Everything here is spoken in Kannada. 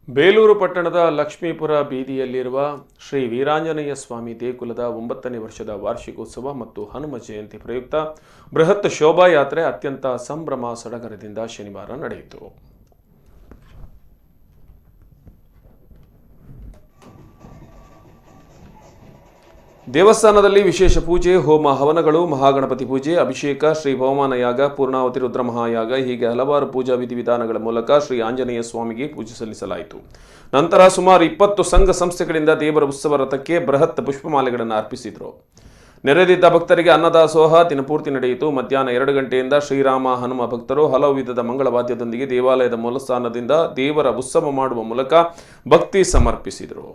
ಬೇಲೂರು ಪಟ್ಟಣದ ಲಕ್ಷ್ಮೀಪುರ ಬೀದಿಯಲ್ಲಿರುವ ಶ್ರೀ ವೀರಾಂಜನೇಯ ಸ್ವಾಮಿ ದೇಗುಲದ 9ನೇ ವರ್ಷದ ವಾರ್ಷಿಕೋತ್ಸವ ಮತ್ತು ಹನುಮ ಜಯಂತಿ ಪ್ರಯುಕ್ತ ಬೃಹತ್ ಶೋಭಾಯಾತ್ರೆ ಅತ್ಯಂತ ಸಂಭ್ರಮ ಸಡಗರದಿಂದ ಶನಿವಾರ ನಡೆಯಿತು. ದೇವಸ್ಥಾನದಲ್ಲಿ ವಿಶೇಷ ಪೂಜೆ, ಹೋಮ ಹವನಗಳು, ಮಹಾಗಣಪತಿ ಪೂಜೆ, ಅಭಿಷೇಕ, ಶ್ರೀ ಭವಮಾನ ಯಾಗ, ಪೂರ್ಣಾವತಿ ರುದ್ರ ಮಹಾಯಾಗ ಹೀಗೆ ಹಲವಾರು ಪೂಜಾ ವಿಧಿವಿಧಾನಗಳ ಮೂಲಕ ಶ್ರೀ ಆಂಜನೇಯ ಸ್ವಾಮಿಗೆ ಪೂಜೆ ಸಲ್ಲಿಸಲಾಯಿತು. ನಂತರ ಸುಮಾರು 20 ಸಂಘ ಸಂಸ್ಥೆಗಳಿಂದ ದೇವರ ಉತ್ಸವ ರಥಕ್ಕೆ ಬೃಹತ್ ಪುಷ್ಪಮಾಲೆಗಳನ್ನು ಅರ್ಪಿಸಿದರು. ನೆರೆದಿದ್ದ ಭಕ್ತರಿಗೆ ಅನ್ನದಾಸೋಹ ದಿನಪೂರ್ತಿ ನಡೆಯಿತು. ಮಧ್ಯಾಹ್ನ 2 ಗಂಟೆಯಿಂದ ಶ್ರೀರಾಮ ಹನುಮ ಭಕ್ತರು ಹಲವು ವಿಧದ ಮಂಗಳವಾದ್ಯದೊಂದಿಗೆ ದೇವಾಲಯದ ಮೂಲಸ್ಥಾನದಿಂದ ದೇವರ ಉತ್ಸವ ಮಾಡುವ ಮೂಲಕ ಭಕ್ತಿ ಸಮರ್ಪಿಸಿದರು.